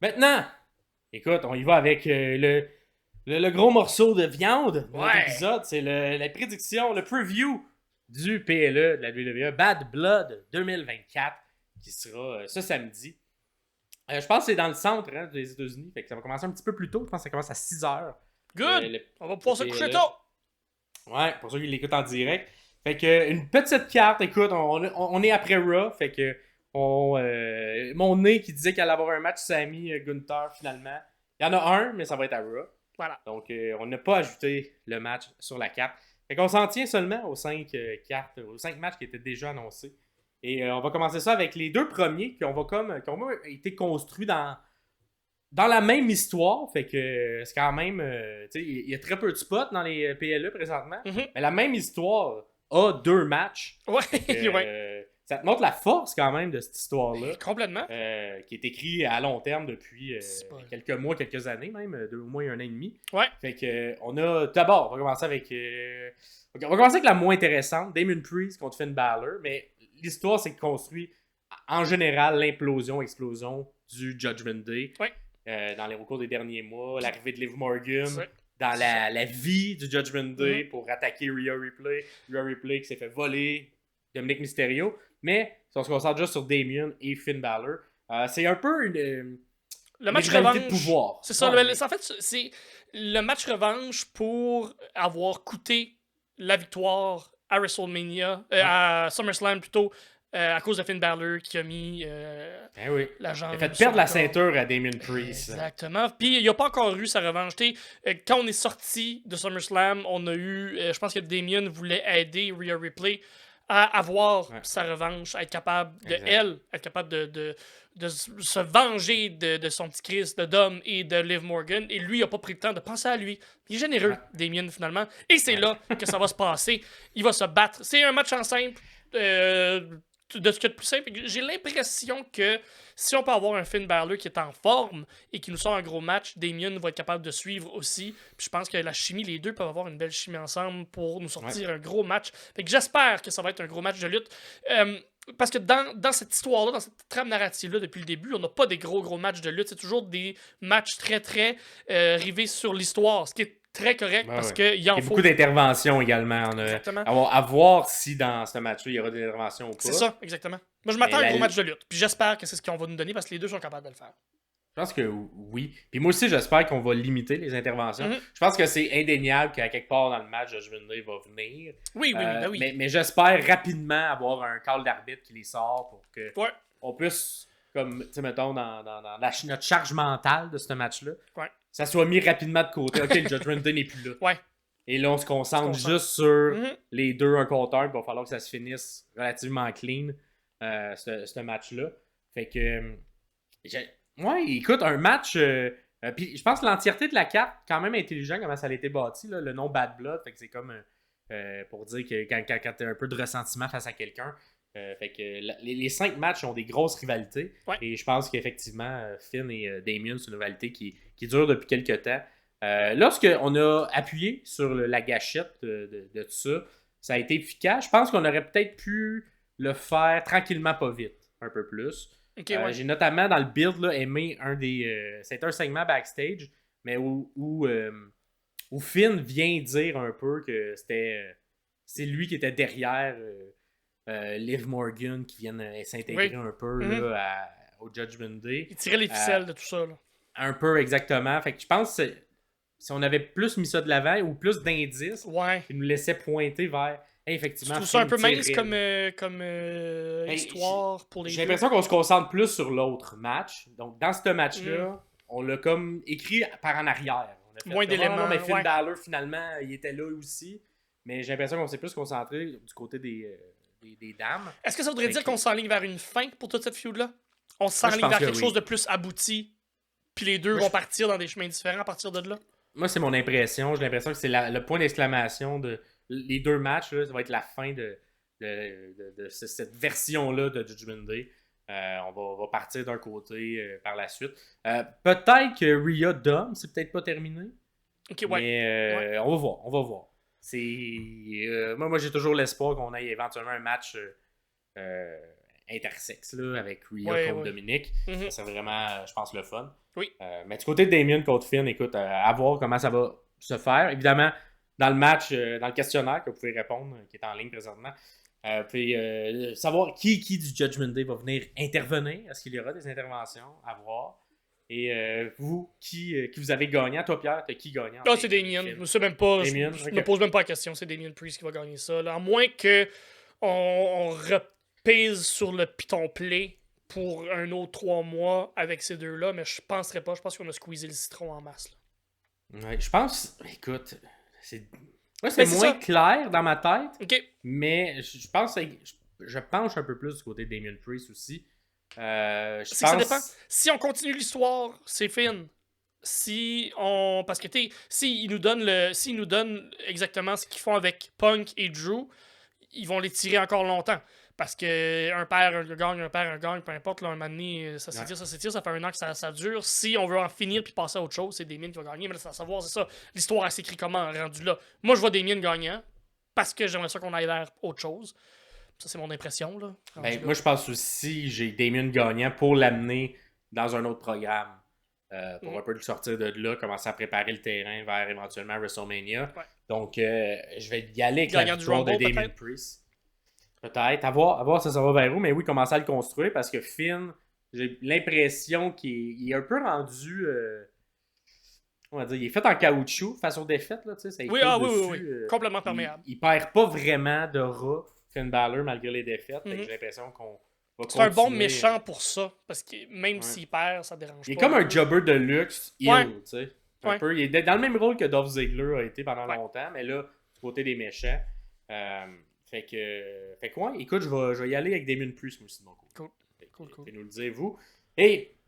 Maintenant, écoute, on y va avec le gros morceau de viande de notre épisode. C'est la prédiction, le preview du PLE de la WWE Bad Blood 2024 qui sera ce samedi. Je pense que c'est dans le centre des États-Unis. Fait que ça va commencer un petit peu plus tôt. Je pense que ça commence à 6h. Good! On va pouvoir se coucher tôt! Ouais, pour ceux qui l'écoutent en direct. Fait que une petite carte, écoute, on est après Raw. Fait que mon nez qui disait qu'il allait avoir un match Sami Gunther finalement. Il y en a un, mais ça va être à Raw. Voilà. Donc on n'a pas ajouté le match sur la carte. Fait qu'on s'en tient seulement aux 5 cartes, aux 5 matchs qui étaient déjà annoncés. Et on va commencer ça avec les deux premiers qui ont été construits dans la même histoire. Fait que c'est quand même. Il y a très peu de spots dans les PLE présentement. Mm-hmm. Mais la même histoire a 2 matchs. Ouais, que, ça te montre la force quand même de cette histoire-là. Complètement. Qui est écrit à long terme depuis quelques mois, quelques années même, au moins un an et demi. Ouais. Fait que d'abord, on va commencer avec. On va commencer avec la moins intéressante, Damien Priest contre Finn Balor. Mais l'histoire, c'est construit en général l'implosion, explosion du Judgment Day. Ouais. Dans les recours des derniers mois, l'arrivée de Liv Morgan, dans la vie du Judgment Day pour attaquer Rhea Ripley. Rhea Ripley qui s'est fait voler Dominic Mysterio. Mais si on se concentre juste sur Damien et Finn Balor, c'est un peu le match revanche de pouvoir. C'est ça. En fait, c'est le match revanche pour avoir coûté la victoire à WrestleMania, à SummerSlam plutôt, à cause de Finn Balor qui a mis la jambe. Il a fait perdre la ceinture à Damien Priest. Exactement. Puis il n'a pas encore eu sa revanche. Quand on est sorti de SummerSlam, on a eu. Je pense que Damien voulait aider Rhea Ripley à avoir sa revanche, à être capable de se venger de son petit Chris, de Dom et de Liv Morgan. Et lui, il n'a pas pris le temps de penser à lui. Il est généreux, Damien, finalement. Et c'est là que ça va se passer. Il va se battre. C'est un match en simple. De ce qu'il y a de plus simple. J'ai l'impression que si on peut avoir un Finn Balor qui est en forme et qui nous sort un gros match, Damien va être capable de suivre aussi. Puis je pense que la chimie, les deux peuvent avoir une belle chimie ensemble pour nous sortir un gros match. Fait que j'espère que ça va être un gros match de lutte. Parce que dans cette histoire-là, dans cette trame narrative-là, depuis le début, on n'a pas des gros matchs de lutte. C'est toujours des matchs très rivés sur l'histoire. Ce qui est très correct parce qu'il en faut. Il y a beaucoup d'interventions également. Exactement. À voir si dans ce match-là, il y aura des interventions ou pas. C'est ça, exactement. Moi, je m'attends à un gros match de lutte. Puis j'espère que c'est ce qu'on va nous donner parce que les deux sont capables de le faire. Je pense que oui. Puis moi aussi, j'espère qu'on va limiter les interventions. Je pense que c'est indéniable qu'à quelque part dans le match, Judgment Day va venir. Oui. Mais j'espère rapidement avoir un call d'arbitre qui les sort pour que on puisse, comme, tu sais, mettons, dans notre charge mentale de ce match-là, ça soit mis rapidement de côté. OK, le Judgment Day n'est plus là. Et là, on se concentre juste sur les deux, un contre un. Il va falloir que ça se finisse relativement clean, ce match-là. Fait que... écoute, un match... puis je pense que l'entièreté de la carte, quand même intelligent, comment ça a été bâti, là, le nom Bad Blood. Fait que c'est comme pour dire que quand tu as un peu de ressentiment face à quelqu'un. Fait que les 5 matchs ont des grosses rivalités. Et je pense qu'effectivement, Finn et Damien, c'est une rivalité qui dure depuis quelques temps. Lorsqu'on a appuyé sur la gâchette de tout ça, ça a été efficace. Je pense qu'on aurait peut-être pu le faire tranquillement, pas vite, un peu plus. J'ai notamment dans le build là, aimé c'est un segment backstage, mais où Finn vient dire un peu que c'est lui qui était derrière Liv Morgan qui vient s'intégrer un peu là, au Judgment Day. Il tirait les ficelles de tout ça. Là. Un peu exactement. Fait que je pense que si on avait plus mis ça de l'avant ou plus d'indices qui nous laissaient pointer vers effectivement. Je trouve ça un peu mince comme histoire pour les J'ai l'impression qu'on se concentre plus sur l'autre match. Donc dans ce match-là, on l'a comme écrit par en arrière. On a fait moins d'éléments. Mais Finn Balor, finalement, il était là aussi. Mais j'ai l'impression qu'on s'est plus concentré du côté des dames. Est-ce que ça voudrait dire qu'on s'enligne vers une fin pour toute cette feud-là? On s'enligne vers quelque chose de plus abouti, puis les deux vont partir dans des chemins différents à partir de là? Moi, c'est mon impression. J'ai l'impression que c'est le point d'exclamation de les deux matchs. Là, ça va être la fin de cette version-là de Judgment Day. On va partir d'un côté par la suite. Peut-être que Rhea Dom, c'est peut-être pas terminé. Mais on va voir. Moi, j'ai toujours l'espoir qu'on ait éventuellement un match intersexe là, avec Rhea contre Dominic. Ça serait vraiment, je pense, le fun. Oui. Mais du côté de Damien contre Finn, écoute, à voir comment ça va se faire. Évidemment, dans le match, dans le questionnaire que vous pouvez répondre, qui est en ligne présentement, puis savoir qui du Judgment Day va venir intervenir. Est-ce qu'il y aura des interventions à voir? Et vous, qui vous avez gagnant? Toi, Pierre, t'as qui gagnant? C'est Damien. Je ne me pose même pas la question. C'est Damien Priest qui va gagner ça. Là. À moins que on repise sur le piton play pour un autre 3 mois avec ces deux-là, mais je penserais pas. Je pense qu'on a squeezé le citron en masse. Là. Ouais, je pense... Écoute, c'est moins clair dans ma tête, mais je pense que je penche un peu plus du côté de Damien Priest aussi. Ça dépend. Si on continue l'histoire, c'est Finn. Parce que s'ils nous donnent exactement ce qu'ils font avec Punk et Drew, ils vont les tirer encore longtemps. Parce que un perd, un gagne, peu importe, là, un moment donné, ça s'étire, ça fait 1 an que ça dure. Si on veut en finir puis passer à autre chose, c'est Damien qui va gagner. Mais là, c'est à savoir, c'est ça. L'histoire, elle s'écrit comment rendu là. Moi, je vois Damien gagnant parce que j'aimerais ça qu'on aille vers autre chose. Ça, c'est mon impression. Là, moi, je pense aussi j'ai Damien gagnant pour l'amener dans un autre programme. Pour un peu le sortir de là, commencer à préparer le terrain vers éventuellement WrestleMania. Ouais. Donc, je vais y aller avec la victoire de Damien Priest. Peut-être. À voir ça va vers où. Mais oui, commencer à le construire parce que Finn, j'ai l'impression qu'il est un peu rendu... on va dire, il est fait en caoutchouc face aux défaites. Là, ça oui. Complètement perméable. Il perd pas vraiment de ras, Finn Balor, malgré les défaites. J'ai l'impression qu'on va continuer. Un bon méchant pour ça. Parce que même s'il perd, ça dérange pas. Il est comme un jobber de luxe, tu sais. Un peu, il est dans le même rôle que Dolph Ziggler a été pendant longtemps, mais là, du côté des méchants. Fait que écoute, je vais y aller avec Damien Priest aussi de mon côté. Cool. Cool. Nous le dire, vous. Et